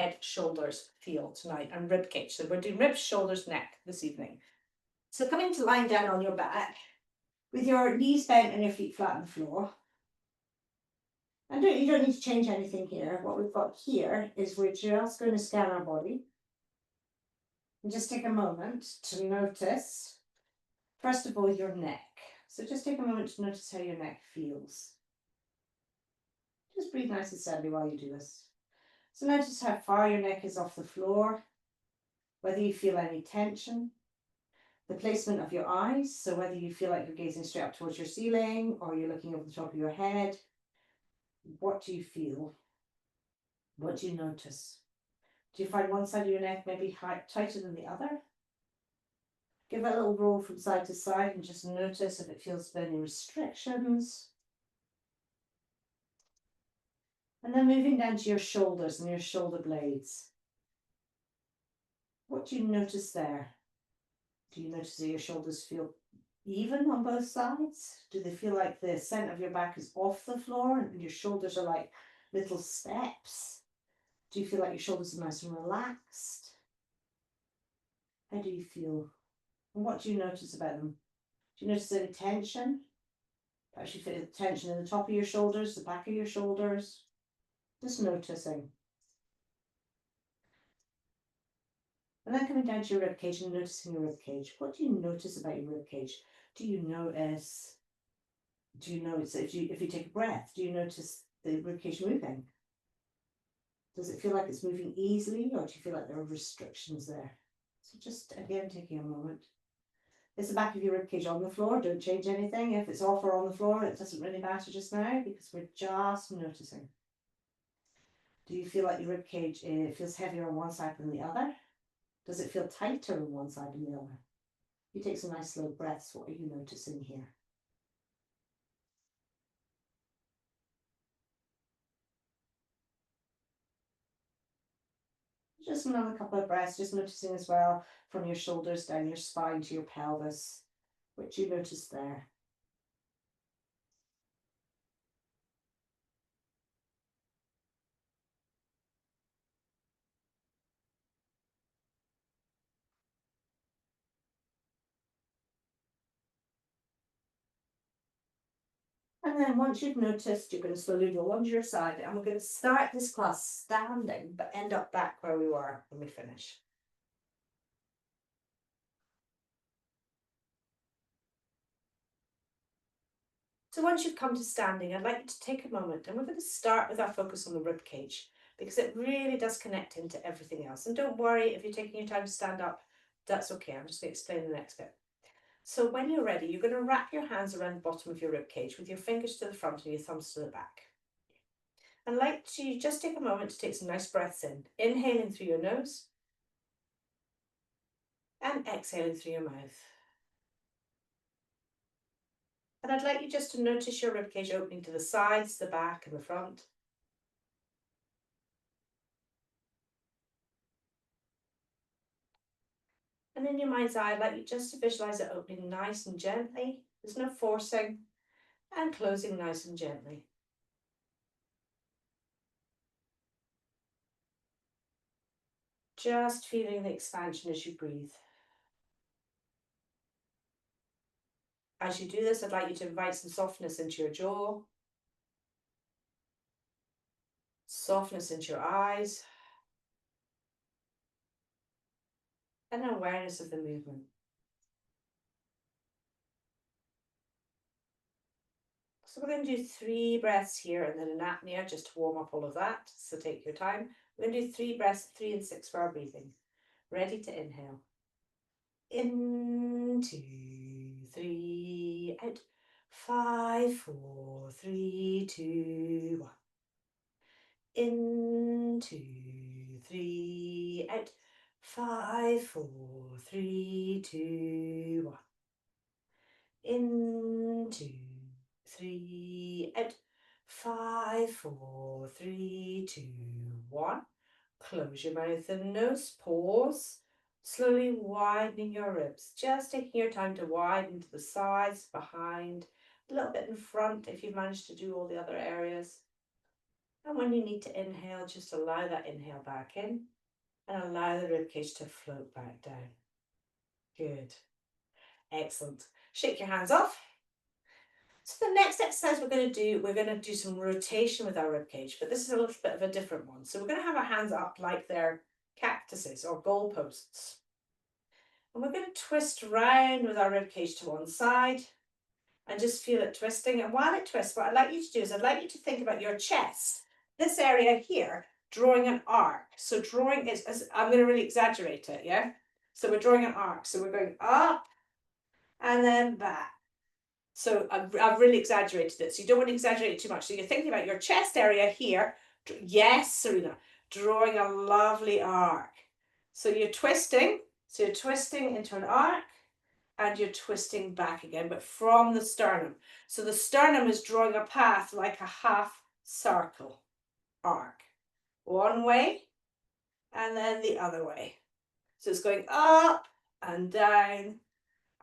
head, shoulders feel tonight, and rib cage. So we're doing ribs, shoulders, neck this evening. So coming to lying down on your back with your knees bent and your feet flat on the floor. And you don't need to change anything here. What we've got here is we're just going to scan our body. And just take a moment to notice, first of all, your neck. So just take a moment to notice how your neck feels. Just breathe nice and steadily while you do this. So notice how far your neck is off the floor, whether you feel any tension, the placement of your eyes, so whether you feel like you're gazing straight up towards your ceiling or you're looking over the top of your head. What do you feel? What do you notice? Do you find one side of your neck maybe tighter than the other? Give it a little roll from side to side and just notice if it feels any restrictions. And then moving down to your shoulders and your shoulder blades. What do you notice there? Do you notice that your shoulders feel even on both sides? Do they feel like the centre of your back is off the floor and your shoulders are like little steps? Do you feel like your shoulders are nice and relaxed? How do you feel? And what do you notice about them? Do you notice any tension? Perhaps you feel tension in the top of your shoulders, the back of your shoulders. Just noticing. And then coming down to your ribcage and noticing your ribcage. What do you notice about your ribcage? Do you notice if you take a breath, do you notice the ribcage moving? Does it feel like it's moving easily, or do you feel like there are restrictions there? So just again taking a moment. Is the back of your ribcage on the floor? Don't change anything. If it's off or on the floor, it doesn't really matter just now because we're just noticing. Do you feel like your ribcage feels heavier on one side than the other? Does it feel tighter on one side than the other? You take some nice slow breaths. What are you noticing here? Just another couple of breaths, just noticing as well from your shoulders down your spine to your pelvis. What do you notice there? And then once you've noticed, you're going to slowly roll onto your side, and we're going to start this class standing, but end up back where we were when we finish. So once you've come to standing, I'd like you to take a moment, and we're going to start with our focus on the rib cage, because it really does connect into everything else. And don't worry if you're taking your time to stand up, that's okay. I'm just going to explain the next bit. So when you're ready, you're going to wrap your hands around the bottom of your rib cage with your fingers to the front and your thumbs to the back. I'd like to just take a moment to take some nice breaths in, inhaling through your nose and exhaling through your mouth. And I'd like you just to notice your ribcage opening to the sides, the back and the front. And in your mind's eye, I'd like you just to visualize it opening nice and gently. There's no forcing, and closing nice and gently. Just feeling the expansion as you breathe. As you do this, I'd like you to invite some softness into your jaw, softness into your eyes, and an awareness of the movement. So we're going to do 3 breaths here and then an apnea just to warm up all of that. So take your time. We're going to do 3 breaths, 3 and 6 for our breathing. Ready to inhale. In, 2, 3, out. 5, 4, 3, 2, 1. In, 2, 3, out. 5, 4, 3, 2, 1. In, 2, 3, out. 5, 4, 3, 2, 1. Close your mouth and nose. Pause. Slowly widening your ribs. Just taking your time to widen to the sides, behind, a little bit in front if you've managed to do all the other areas. And when you need to inhale, just allow that inhale back in and allow the ribcage to float back down. Good. Excellent. Shake your hands off. So the next exercise we're going to do some rotation with our ribcage, but this is a little bit of a different one. So we're going to have our hands up like they're cactuses or goalposts. And we're going to twist round with our ribcage to one side and just feel it twisting. And while it twists, what I'd like you to do is I'd like you to think about your chest, this area here, drawing an arc. So drawing is, I'm going to really exaggerate it, yeah? So we're drawing an arc. So we're going up and then back. So I've really exaggerated it. So you don't want to exaggerate it too much. So you're thinking about your chest area here. Yes, Serena, drawing a lovely arc. So you're twisting. So you're twisting into an arc and you're twisting back again, but from the sternum. So the sternum is drawing a path like a half circle arc. One way and then the other way. So it's going up and down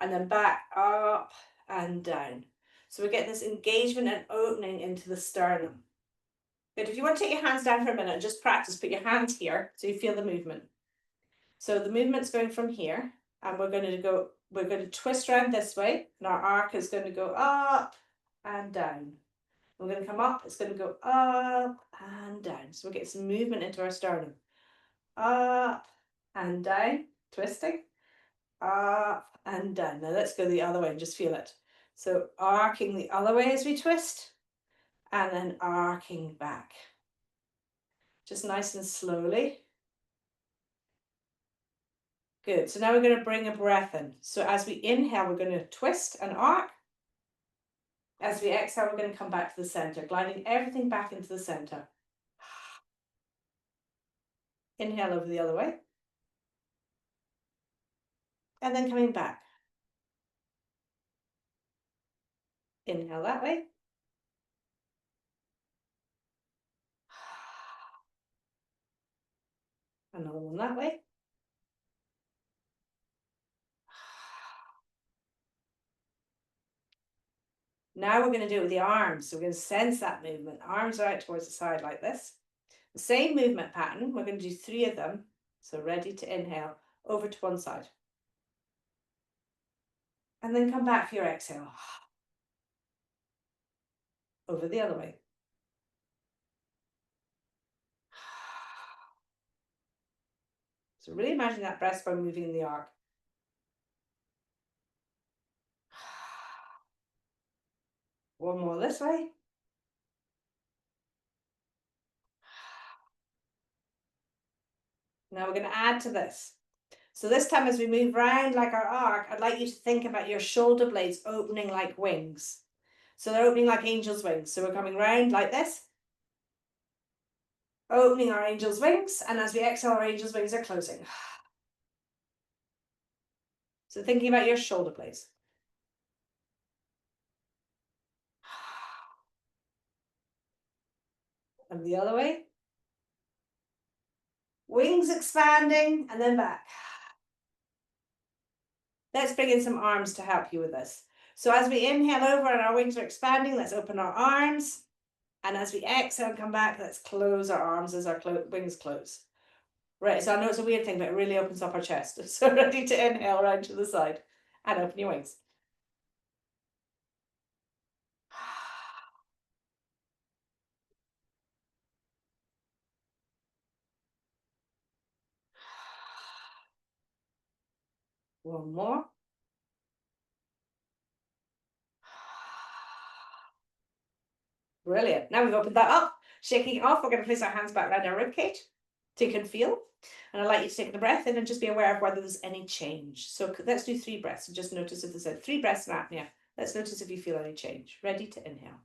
and then back up and down. So we get this engagement and opening into the sternum. Good. If you want to take your hands down for a minute and just practice, put your hands here so you feel the movement. So the movement's going from here and we're going to twist around this way and our arc is going to go up and down. We're going to come up, it's going to go up and down. So we get some movement into our sternum. Up and down, twisting, up and down. Now let's go the other way and just feel it. So arcing the other way as we twist and then arcing back. Just nice and slowly. Good. So now we're going to bring a breath in. So as we inhale, we're going to twist and arc. As we exhale, we're going to come back to the center, gliding everything back into the center. Inhale over the other way. And then coming back. Inhale that way. Another one that way. Now we're going to do it with the arms. So we're going to sense that movement. Arms are out towards the side like this. The same movement pattern. We're going to do 3 of them. So ready to inhale over to one side. And then come back for your exhale. Over the other way. So really imagine that breastbone moving in the arc. One more this way. Now we're going to add to this. So this time as we move round like our arc, I'd like you to think about your shoulder blades opening like wings. So they're opening like angel's wings. So we're coming round like this. Opening our angel's wings. And as we exhale, our angel's wings are closing. So thinking about your shoulder blades. And the other way. Wings expanding and then back. Let's bring in some arms to help you with this. So as we inhale over and our wings are expanding, let's open our arms. And as we exhale and come back, let's close our arms as our wings close. Right, so I know it's a weird thing, but it really opens up our chest. So ready to inhale round to the side and open your wings. One more. Brilliant. Now we've opened that up. Shaking it off, we're going to place our hands back around our ribcage so you can feel. And I'd like you to take the breath in and just be aware of whether there's any change. So let's do 3 breaths and just notice if there's 3 breaths in apnea. Let's notice if you feel any change. Ready to inhale.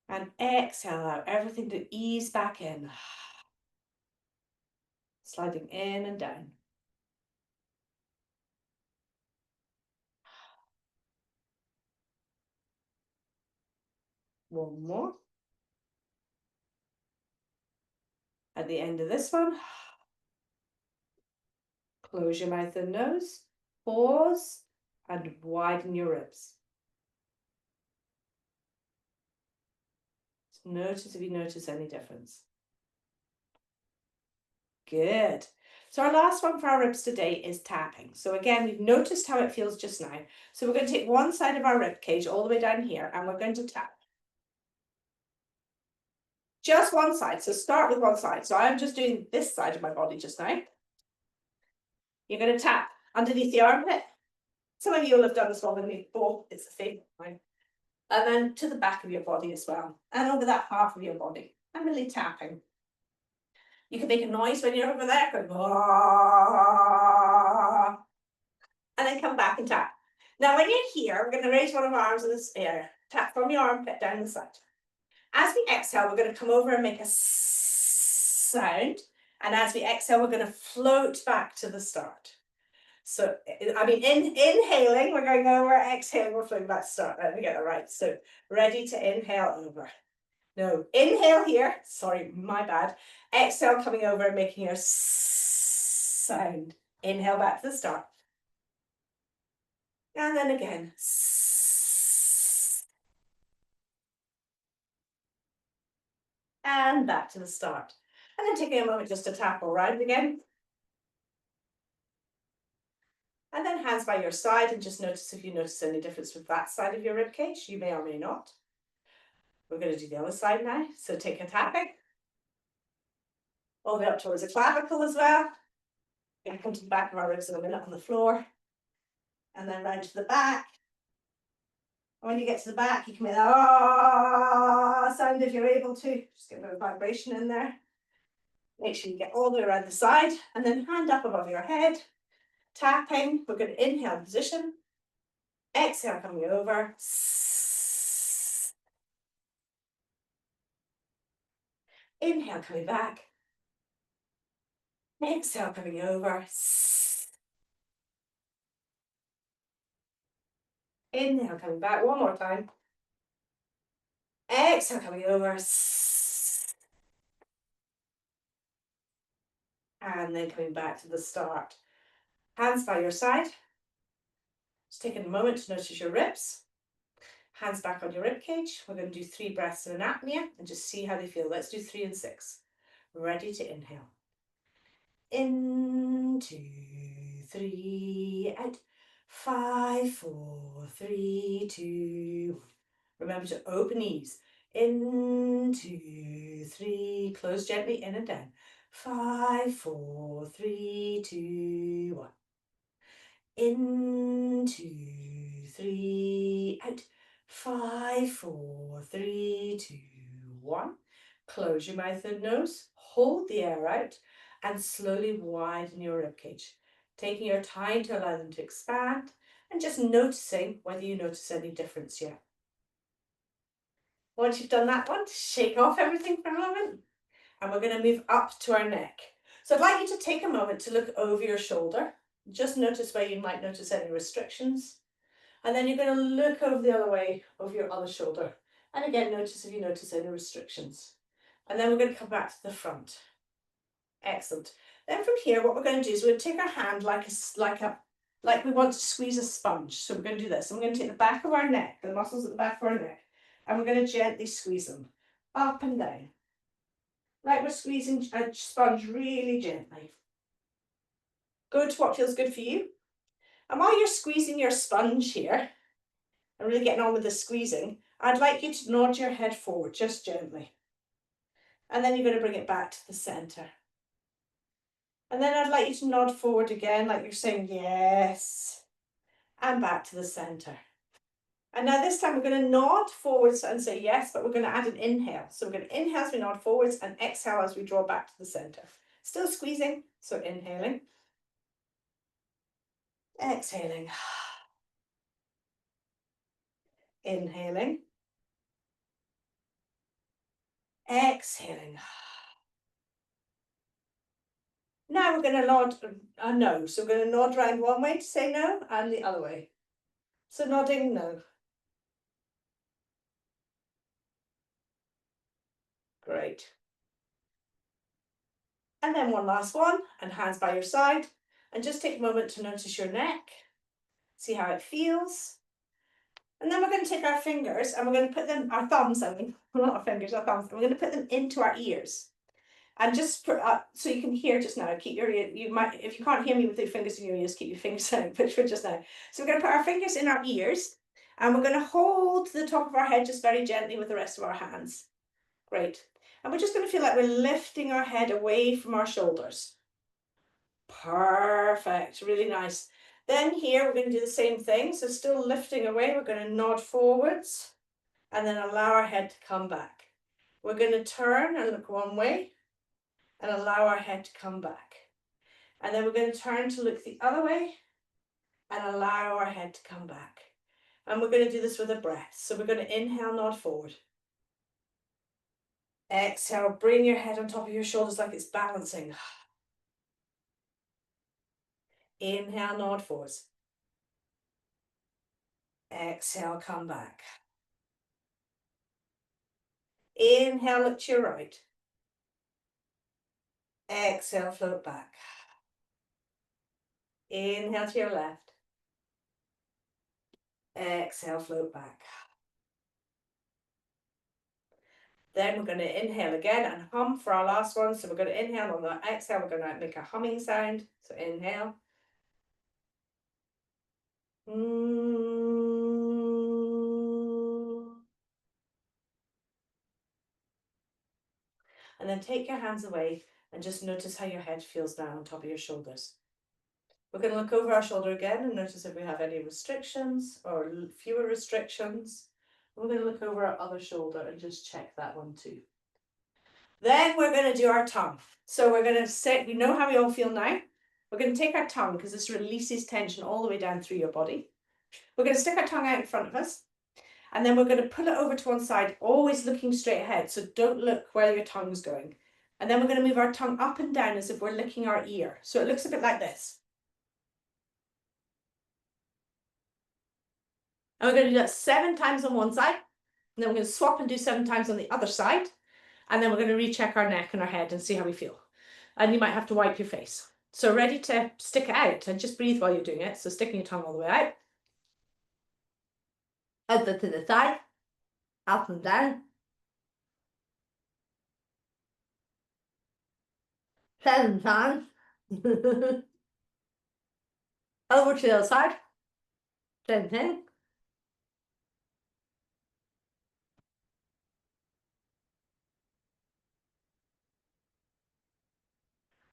And exhale out, everything to ease back in. Sliding in and down. One more. At the end of this one, close your mouth and nose, pause, and widen your ribs. Notice if you notice any difference. Good. So our last one for our ribs today is tapping. So again, we've noticed how it feels just now. So we're going to take one side of our rib cage all the way down here, and we're going to tap. Just one side. So start with one side. So I'm just doing this side of my body just now. You're going to tap underneath the armpit. Some of you will have done this one with me before. It's a favorite of mine. And then to the back of your body as well. And over that half of your body. I'm really tapping. You can make a noise when you're over there. Going, ah, and then come back and tap. Now, when you're here, we're going to raise one of our arms in the air. Tap from your armpit down the side. As we exhale, we're going to come over and make a sound. And as we exhale, we're going to float back to the start. So, I mean, inhaling, we're going over, exhaling, we're floating back to start. Let me get that right. So, ready to inhale over. No, inhale here. Sorry, my bad. Exhale, coming over and making your sound. Inhale back to the start. And then again. And back to the start. And then taking a moment just to tap around again. And then hands by your side, and just notice if you notice any difference with that side of your rib cage. You may or may not. We're going to do the other side now. So take a tapping. All the way up towards the clavicle as well. We're going to come to the back of our ribs in a minute on the floor. And then round to the back. And when you get to the back, you can make that ah sound if you're able to. Just get a bit of vibration in there. Make sure you get all the way around the side. And then hand up above your head. Tapping. We're going to inhale position. Exhale coming over. Inhale coming back. Exhale coming over. Inhale coming back. One more time. Exhale coming over. And then coming back to the start. Hands by your side. Just taking a moment to notice your ribs. Hands back on your rib cage. We're going to do 3 breaths in an apnea and just see how they feel. Let's do 3 and 6. Ready to inhale. In, 2, 3, out. 5, 4, 3, 2. Remember to open knees. In, 2, 3. Close gently in and down. 5, 4, 3, 2, 1. In, 2, 3, out. 5, 4, 3, 2, 1. Close your mouth and nose. Hold the air out and slowly widen your ribcage, taking your time to allow them to expand and just noticing whether you notice any difference yet. Once you've done that one, shake off everything for a moment and we're going to move up to our neck. So I'd like you to take a moment to look over your shoulder. Just notice where you might notice any restrictions. And then you're going to look over the other way, over your other shoulder. And again, notice if you notice any restrictions. And then we're going to come back to the front. Excellent. Then from here, what we're going to do is we're going to take our hand like we want to squeeze a sponge. So we're going to do this. I'm going to take the back of our neck, the muscles at the back of our neck, and we're going to gently squeeze them up and down. Like we're squeezing a sponge really gently. Go to what feels good for you. And while you're squeezing your sponge here, and really getting on with the squeezing, I'd like you to nod your head forward, just gently. And then you're going to bring it back to the center. And then I'd like you to nod forward again, like you're saying yes, and back to the center. And now this time we're going to nod forwards and say yes, but we're going to add an inhale. So we're going to inhale as we nod forwards and exhale as we draw back to the center. Still squeezing, so inhaling. Exhaling. Inhaling. Exhaling. Now we're going to nod a no. So we're going to nod round one way to say no and the other way. So nodding no. Great. And then one last one, and hands by your side. And just take a moment to notice your neck. See how it feels. And then we're going to take our fingers and we're going to put them, our thumbs, I mean, not our fingers, our thumbs, and we're going to put them into our ears. And just for, so you can hear just now, keep your ear, you might, if you can't hear me with your fingers in your ears, keep your fingers out, but for just now. So we're going to put our fingers in our ears and we're going to hold the top of our head just very gently with the rest of our hands. Great. And we're just going to feel like we're lifting our head away from our shoulders. Perfect, really nice. Then here we're going to do the same thing. So still lifting away, we're going to nod forwards and then allow our head to come back. We're going to turn and look one way and allow our head to come back. And then we're going to turn to look the other way and allow our head to come back. And we're going to do this with a breath. So we're going to inhale, nod forward. Exhale, bring your head on top of your shoulders like it's balancing. Inhale, nod forwards. Exhale, come back. Inhale, look to your right. Exhale, float back. Inhale to your left. Exhale, float back. Then we're going to inhale again and hum for our last one. So we're going to inhale on the exhale. We're going to make a humming sound. So inhale. And then take your hands away and just notice how your head feels down on top of your shoulders. We're going to look over our shoulder again and notice if we have any restrictions or fewer restrictions. We're going to look over our other shoulder and just check that one too. Then we're going to do our tongue. So we're going to set, we know how we all feel now. We're going to take our tongue because this releases tension all the way down through your body. We're going to stick our tongue out in front of us. And then we're going to pull it over to one side, always looking straight ahead. So don't look where your tongue's going. And then we're going to move our tongue up and down as if we're licking our ear. So it looks a bit like this. And we're going to do that 7 times on one side. And then we're going to swap and do 7 times on the other side. And then we're going to recheck our neck and our head and see how we feel. And you might have to wipe your face. So ready to stick it out and just breathe while you're doing it. So sticking your tongue all the way out. Out to the side. Up and down. 7 times. Over to the other side. Same thing.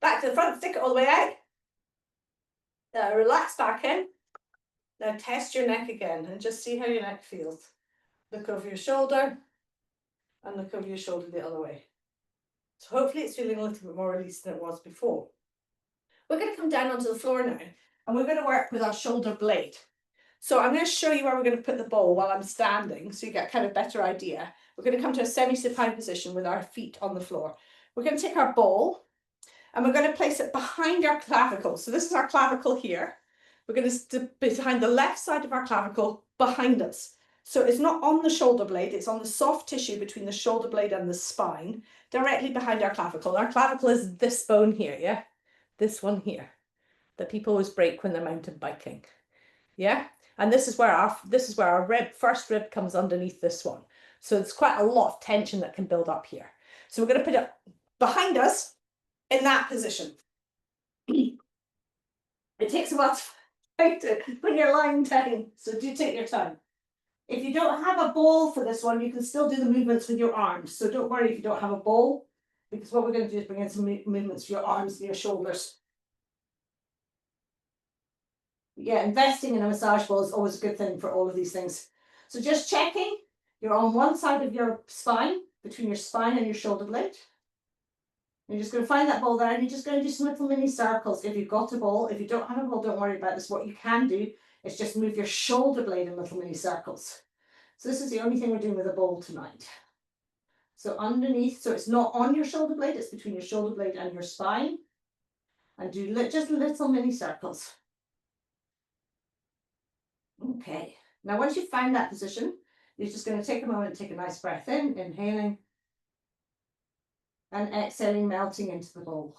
Back to the front, stick it all the way out. Relax back in. Now test your neck again and just see how your neck feels. Look over your shoulder and look over your shoulder the other way. So hopefully it's feeling a little bit more released than it was before. We're going to come down onto the floor now and we're going to work with our shoulder blade. So I'm going to show you where we're going to put the bowl while I'm standing so you get kind of better idea. We're going to come to a semi-supine position with our feet on the floor. We're going to take our bowl and we're going to place it behind our clavicle. So this is our clavicle here. We're going to behind the left side of our clavicle behind us. So it's not on the shoulder blade, it's on the soft tissue between the shoulder blade and the spine, directly behind our clavicle. Our clavicle is this bone here, yeah? This one here, that people always break when they're mountain biking. Yeah? And this is where our first rib comes underneath this one. So it's quite a lot of tension that can build up here. So we're going to put it behind us in that position. It takes a while to when you're lying down, so do take your time. If you don't have a ball for this one, you can still do the movements with your arms. So don't worry if you don't have a ball, because what we're going to do is bring in some movements for your arms and your shoulders. Yeah, investing in a massage ball is always a good thing for all of these things. So just checking, you're on one side of your spine, between your spine and your shoulder blade. You're just going to find that ball there and you're just going to do some little mini circles. If you've got a ball, if you don't have a ball, don't worry about this. What you can do is just move your shoulder blade in little mini circles. So this is the only thing we're doing with a ball tonight. So underneath, so it's not on your shoulder blade, it's between your shoulder blade and your spine. And do just little mini circles. Okay, now once you've found that position, you're just going to take a moment, take a nice breath in, inhaling, and exhaling, melting into the ball.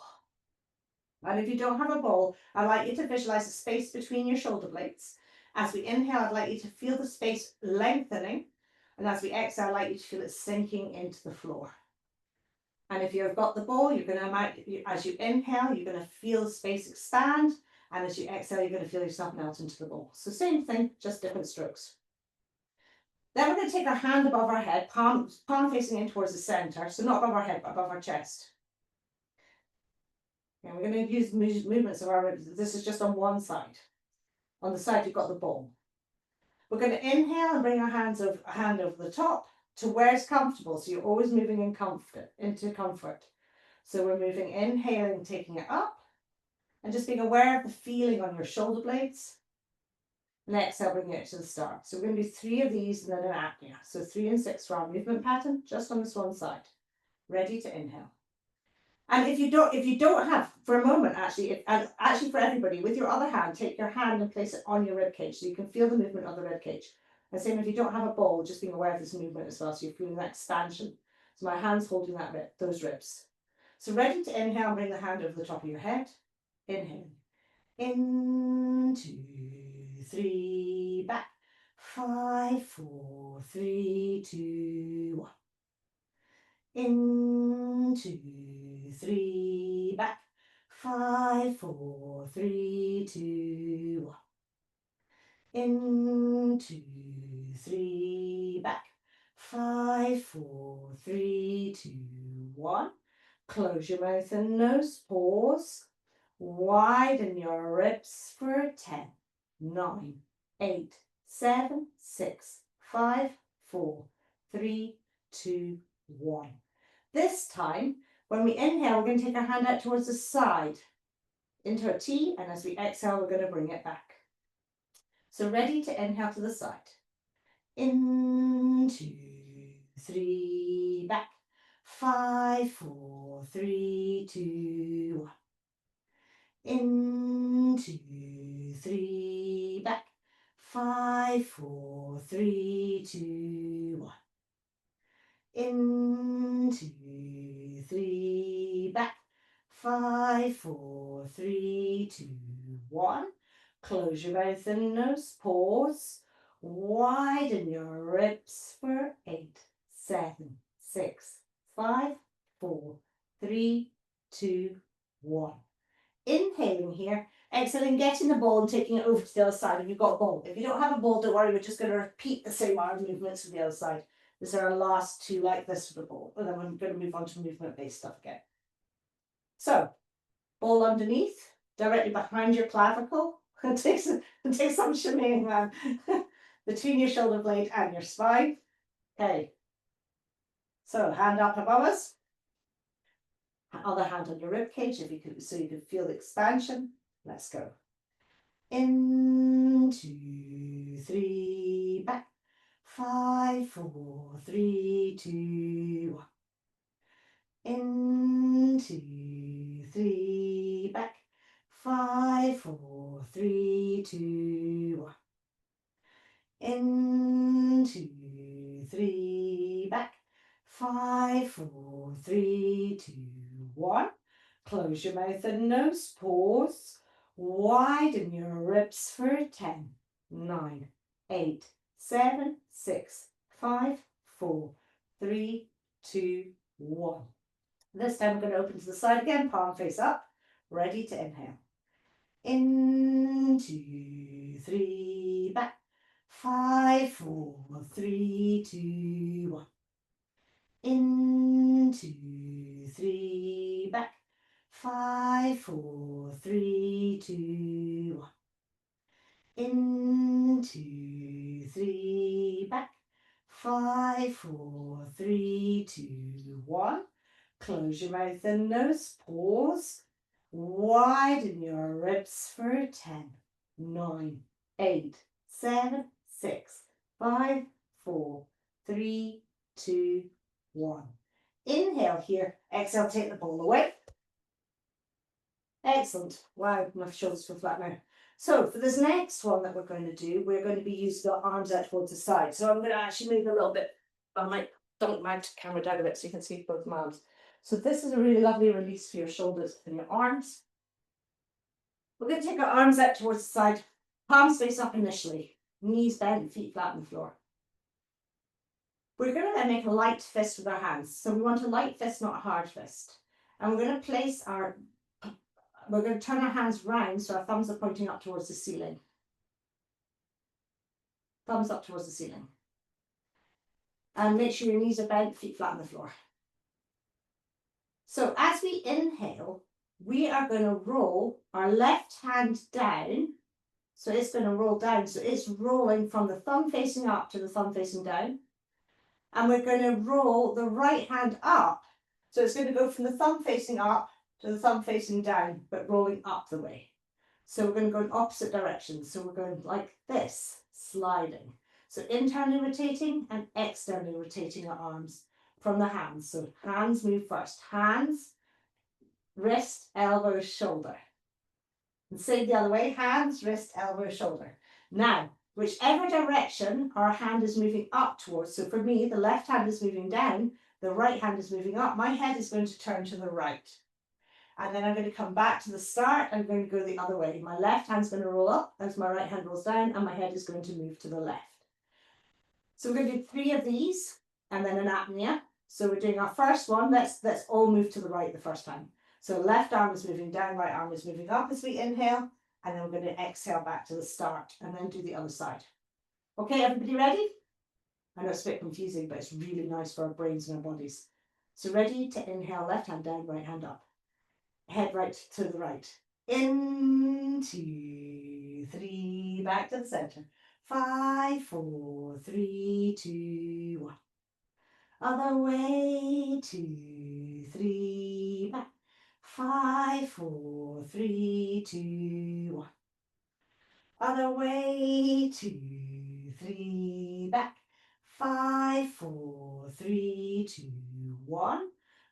And if you don't have a ball, I'd like you to visualize a space between your shoulder blades. As we inhale, I'd like you to feel the space lengthening. And as we exhale, I'd like you to feel it sinking into the floor. And if you've got the ball, you're going to, as you inhale, you're going to feel the space expand. And as you exhale, you're going to feel yourself melt into the ball. So same thing, just different strokes. Then we're going to take our hand above our head, palm facing in towards the center. So not above our head, but above our chest. And we're going to use movements of our ribs. This is just on one side. On the side, you've got the ball. We're going to inhale and bring our hand over the top to where it's comfortable. So you're always moving into comfort. So we're moving, inhaling, taking it up, and just being aware of the feeling on your shoulder blades. And exhale, bringing it to the start. So we're going to do 3 of these and then an apnea. So 3 and 6 for our movement pattern, just on this one side. Ready to inhale. And if you don't have, for a moment and actually for everybody, with your other hand, take your hand and place it on your rib cage so you can feel the movement of the rib cage. And same if you don't have a ball, just being aware of this movement as well, so you're feeling that expansion. So my hand's holding those ribs. So ready to inhale, bring the hand over the top of your head. Inhale. In, 2, 3, back. 5, 4, 3, 2, 1. In, 2, 3, back. 5, 4, 3, 2, 1. In, 2, 3, back. 5, 4, 3, 2, 1. Close your mouth and nose. Pause. Widen your ribs for 10, 9, 8, 7, 6, 5, 4, 3, 2, 1. This time, when we inhale, we're going to take our hand out towards the side into a T, and as we exhale, we're going to bring it back. So ready to inhale to the side. In, 2, 3, back. 5, 4, 3, 2, 1. In, 2, 3, back. 5, 4, 3, 2, 1. In, 2, 3, back. 5, 4, 3, 2, 1. Close your mouth and nose. Pause. Widen your ribs for 8, 7, 6, 5, 4, 3, 2, 1. Inhaling here, exhaling, getting the ball and taking it over to the other side if you've got a ball. If you don't have a ball, don't worry, we're just going to repeat the same arm movements for the other side. These are our last 2 like this for the ball, and then we're going to move on to movement-based stuff again. So, ball underneath, directly behind your clavicle, and take some shimmying, man, between your shoulder blade and your spine. Okay, so hand up above us. Other hand on your rib cage, so you can feel the expansion. Let's go. In, 2, 3, back. 5, 4, 3, 2, 1. In, 2, 3, back. 5, 4, 3, 2, 1. In, 2, 3, back. 5, 4, 3, 2, 1. Close your mouth and nose. Pause. Widen your ribs for 10, 9, 8, 7, 6, 5, 4, 3, 2, 1. This time we're going to open to the side again, palm face up, ready to inhale. In, 2, 3, back. 5, 4, 3, 2, 1. In, 2, 3, back. 5, 4, 3, 2, 1. In, 2, 3, back. 5, 4, 3, 2, 1. Close your mouth and nose. Pause. Widen your ribs for 10, 9, 8, 7, 6, 5, 4, 3, 2, 1. Inhale here. Exhale, take the ball away. Excellent. Wow, my shoulders feel flat now. So for this next one that we're going to do, we're going to be using our arms out towards the side. So I'm going to actually move a little bit. I might dump my camera down a bit so you can see both my arms. So this is a really lovely release for your shoulders and your arms. We're going to take our arms out towards the side. Palms face up initially. Knees bent, feet flat on the floor. We're going to then make a light fist with our hands. So we want a light fist, not a hard fist. And we're going to we're going to turn our hands round so our thumbs are pointing up towards the ceiling. Thumbs up towards the ceiling. And make sure your knees are bent, feet flat on the floor. So as we inhale, we are going to roll our left hand down. So it's going to roll down. So it's rolling from the thumb facing up to the thumb facing down. And we're going to roll the right hand up. So it's going to go from the thumb facing up to the thumb facing down, but rolling up the way. So we're going to go in opposite directions. So we're going like this, sliding. So internally rotating and externally rotating our arms from the hands. So hands move first. Hands, wrist, elbow, shoulder. And same the other way. Hands, wrist, elbow, shoulder. Now, whichever direction our hand is moving up towards. So for me, the left hand is moving down. The right hand is moving up. My head is going to turn to the right. And then I'm going to come back to the start. I'm going to go the other way. My left hand's going to roll up as my right hand rolls down, and my head is going to move to the left. So we're going to do 3 of these, and then an apnea. So we're doing our first one. Let's all move to the right the first time. So left arm is moving down, right arm is moving up as we inhale, and then we're going to exhale back to the start, and then do the other side. Okay, everybody ready? I know it's a bit confusing, but it's really nice for our brains and our bodies. So ready to inhale, left hand down, right hand up. Head right to the right. In, 2, 3, back to the center. 5, 4, 3, 2, 1. Other way, 2, 3, back. 5, 4, 3, 2, 1. Other way, 2, 3, back. 5, 4, 3, 2, 1.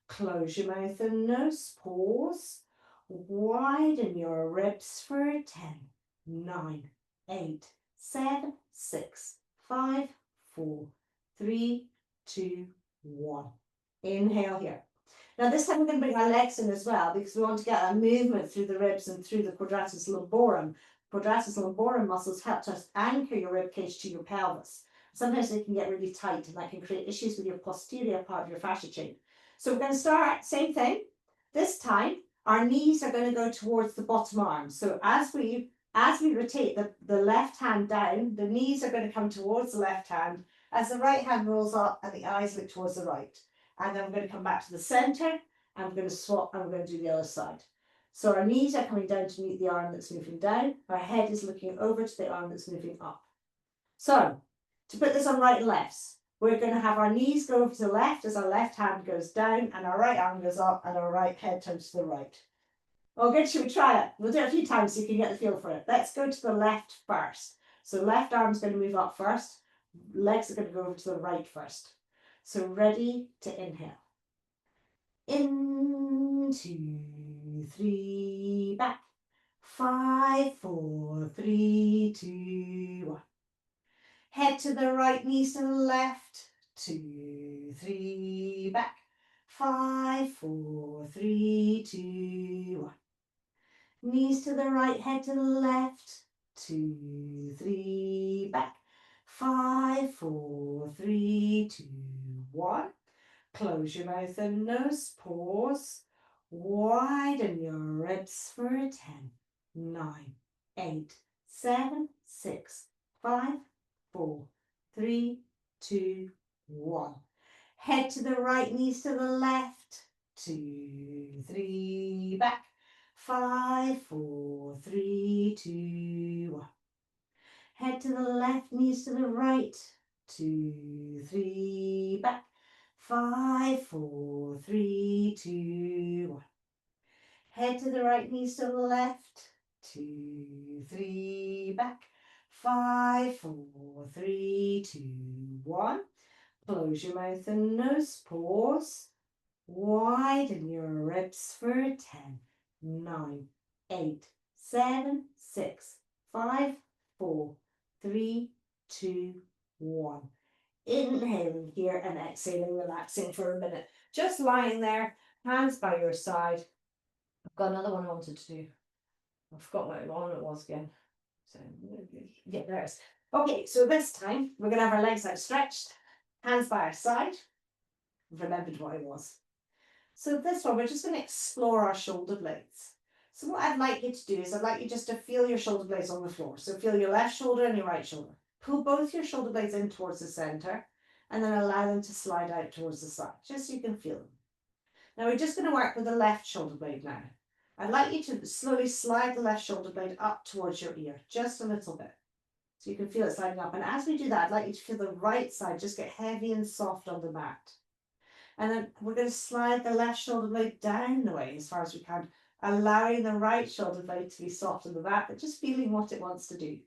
Close your mouth and nose, pause. Widen your ribs for 10, 9, 8, 7, 6, 5, 4, 3, 2, 1. Inhale here. Now this time we're going to bring our legs in as well because we want to get a movement through the ribs and through the quadratus lumborum. Quadratus lumborum muscles help to anchor your rib cage to your pelvis. Sometimes they can get really tight and that can create issues with your posterior part of your fascia chain. So we're going to start, same thing. This time, our knees are going to go towards the bottom arm. So as we rotate the left hand down, the knees are going to come towards the left hand as the right hand rolls up and the eyes look towards the right. And then we're going to come back to the center and we're going to swap and we're going to do the other side. So our knees are coming down to meet the arm that's moving down. Our head is looking over to the arm that's moving up. So to put this on right and lefts, we're going to have our knees go over to the left as our left hand goes down and our right arm goes up and our right head turns to the right. Oh, good. Should we try it? We'll do it a few times so you can get the feel for it. Let's go to the left first. So left arm's going to move up first. Legs are going to go over to the right first. So ready to inhale. In, 2, 3, back. 5, 4, 3, 2, 1. Head to the right, knees to the left. 2, 3, back. 5, 4, 3, 2, 1. Knees to the right, head to the left. 2, 3, back. 5, 4, 3, 2, 1. Close your mouth and nose, pause. Widen your ribs for 10, 9, 8, 7, 6, 5, 4, 3, 2, 1. Head to the right, knees to the left. 2, 3, back. 5, 4, 3, 2, 1. Head to the left, knees to the right. 2, 3, back. 5, 4, 3, 2, 1. Head to the right, knees to the left. 2, 3, back. 5, 4, 3, 2, 1. Close your mouth and nose, pause. Widen your ribs for 10, 9, 8, 7, 6, 5, 4, 3, 2, 1. Inhaling here and exhaling, relaxing for a minute. Just lying there, hands by your side. I've got another one I wanted to do. I forgot what one it was again. So, yeah, there it is. Okay, so this time we're going to have our legs outstretched, hands by our side. I've remembered what it was. So this one, we're just going to explore our shoulder blades. So what I'd like you to do is I'd like you just to feel your shoulder blades on the floor. So feel your left shoulder and your right shoulder. Pull both your shoulder blades in towards the center and then allow them to slide out towards the side, just so you can feel them. Now we're just going to work with the left shoulder blade now. I'd like you to slowly slide the left shoulder blade up towards your ear, just a little bit. So you can feel it sliding up. And as we do that, I'd like you to feel the right side just get heavy and soft on the mat. And then we're going to slide the left shoulder blade down the way as far as we can, allowing the right shoulder blade to be soft on the mat, but just feeling what it wants to do.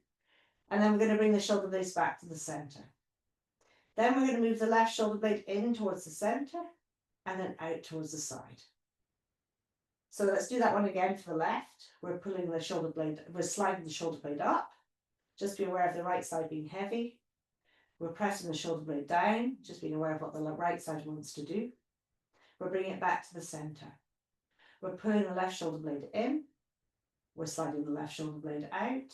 And then we're going to bring the shoulder blades back to the center. Then we're going to move the left shoulder blade in towards the center and then out towards the side. So let's do that one again for the left. We're pulling the shoulder blade, we're sliding the shoulder blade up. Just be aware of the right side being heavy. We're pressing the shoulder blade down, just being aware of what the right side wants to do. We're bringing it back to the center. We're pulling the left shoulder blade in. We're sliding the left shoulder blade out.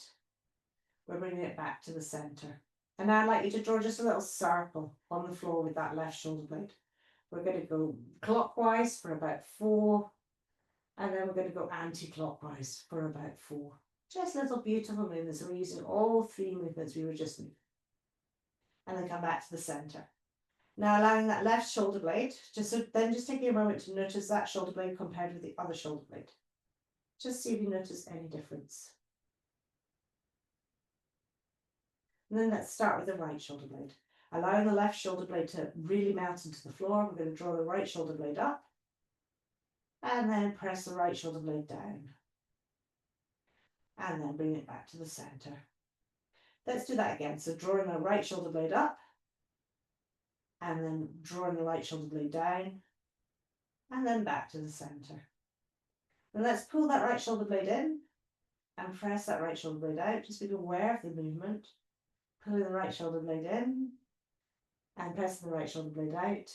We're bringing it back to the center. And now I'd like you to draw just a little circle on the floor with that left shoulder blade. We're going to go clockwise for about 4. And then we're going to go anti-clockwise for about 4. Just little beautiful movements. So we're using all 3 movements we were just moving. And then come back to the center. Now allowing that left shoulder blade, just taking a moment to notice that shoulder blade compared with the other shoulder blade. Just see if you notice any difference. And then let's start with the right shoulder blade. Allowing the left shoulder blade to really melt into the floor, we're going to draw the right shoulder blade up and then press the right shoulder blade down. And then bring it back to the center. Let's do that again. So drawing the right shoulder blade up and then drawing the right shoulder blade down and then back to the center. And let's pull that right shoulder blade in and press that right shoulder blade out. Just be aware of the movement. Pulling the right shoulder blade in and pressing the right shoulder blade out.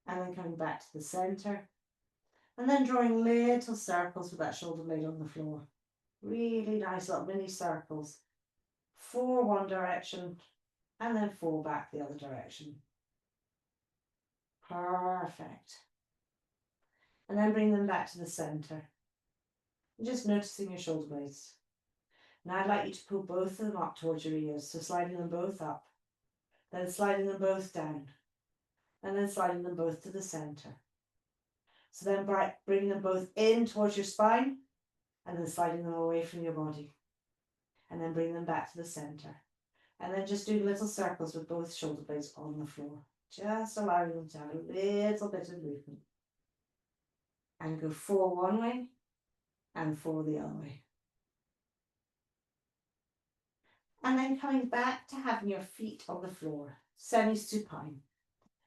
And then coming back to the center. And then drawing little circles with that shoulder blade on the floor. Really nice little mini circles. 4 one direction and then 4 back the other direction. Perfect. And then bring them back to the center. And just noticing your shoulder blades. Now I'd like you to pull both of them up towards your ears. So sliding them both up, then sliding them both down, and then sliding them both to the center. So then bringing them both in towards your spine, and then sliding them away from your body. And then bring them back to the center. And then just do little circles with both shoulder blades on the floor. Just allowing them to have a little bit of movement. And go 4 one way and 4 the other way. And then coming back to having your feet on the floor, semi-supine.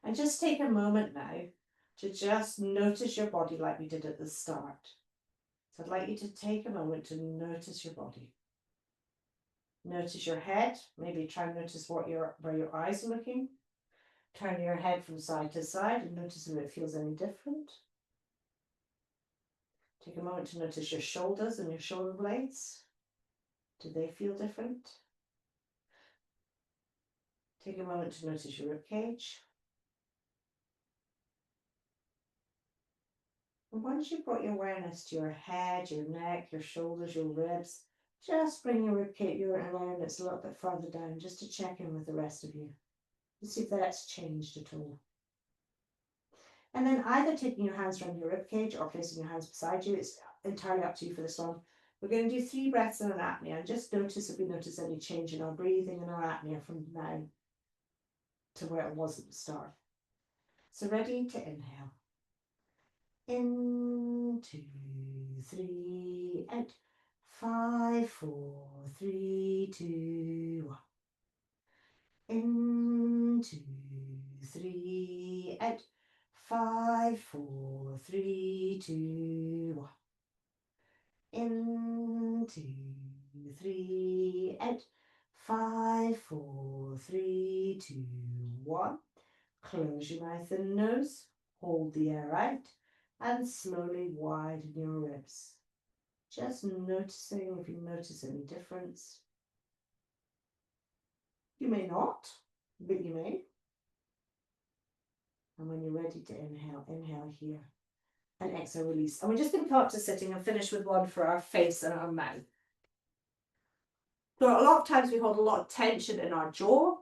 And just take a moment now to just notice your body like we did at the start. So I'd like you to take a moment to notice your body. Notice your head. Maybe try and notice where your eyes are looking. Turn your head from side to side and notice if it feels any different. Take a moment to notice your shoulders and your shoulder blades. Do they feel different? Take a moment to notice your ribcage. And once you've brought your awareness to your head, your neck, your shoulders, your ribs, just bring your ribcage, your awareness a little bit further down, just to check in with the rest of you. To see if that's changed at all. And then either taking your hands around your ribcage or placing your hands beside you, it's entirely up to you for this one. We're going to do 3 breaths in an apnea and just notice if we notice any change in our breathing and our apnea from now to where it was at the start. So ready to inhale. In, 2, 3, out. 5, 4, 3, 2, 1. In, 2, 3, out. 5, 4, 3, 2, 1. In, 2, 3, out. 5, 4, 3, 2, 1. Close your mouth and nose. Hold the air out and slowly widen your ribs. Just noticing if you notice any difference. You may not, but you may. And when you're ready to inhale, inhale here. And exhale, release. And we're just going to come up to sitting and finish with one for our face and our mouth. So a lot of times we hold a lot of tension in our jaw.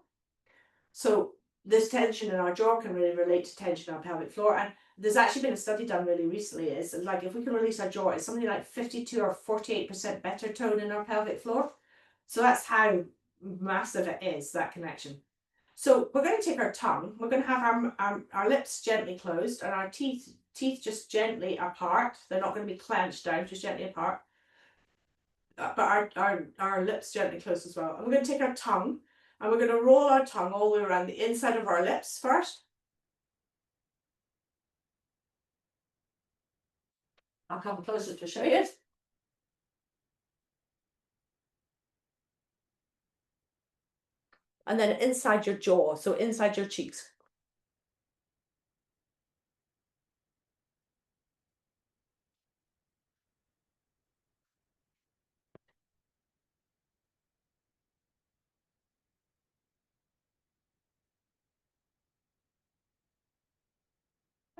So this tension in our jaw can really relate to tension in our pelvic floor. And there's actually been a study done really recently. Is like if we can release our jaw, it's something like 52 or 48% better tone in our pelvic floor. So that's how massive it is, that connection. So we're going to take our tongue. We're going to have our lips gently closed and our teeth just gently apart. They're not going to be clenched down, just gently apart. But our lips gently closed as well. And we're going to take our tongue and we're going to roll our tongue all the way around the inside of our lips first. I'll come closer to show you. And then inside your jaw, so inside your cheeks.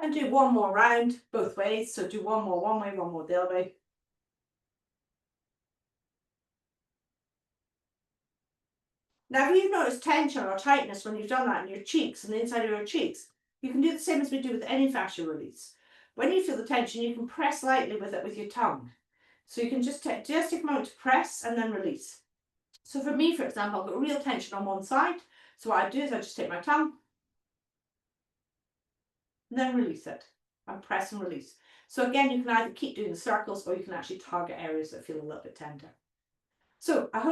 And do one more round both ways. So do one more one way, one more the other way. Now, if you've noticed tension or tightness when you've done that in your cheeks and the inside of your cheeks, you can do the same as we do with any fascial release. When you feel the tension, you can press lightly with it with your tongue. So you can just take a moment to press and then release. So for me, for example, I've got real tension on one side. So what I do is I just take my tongue and then release it and press and release. So again, you can either keep doing the circles or you can actually target areas that feel a little bit tender. So I hope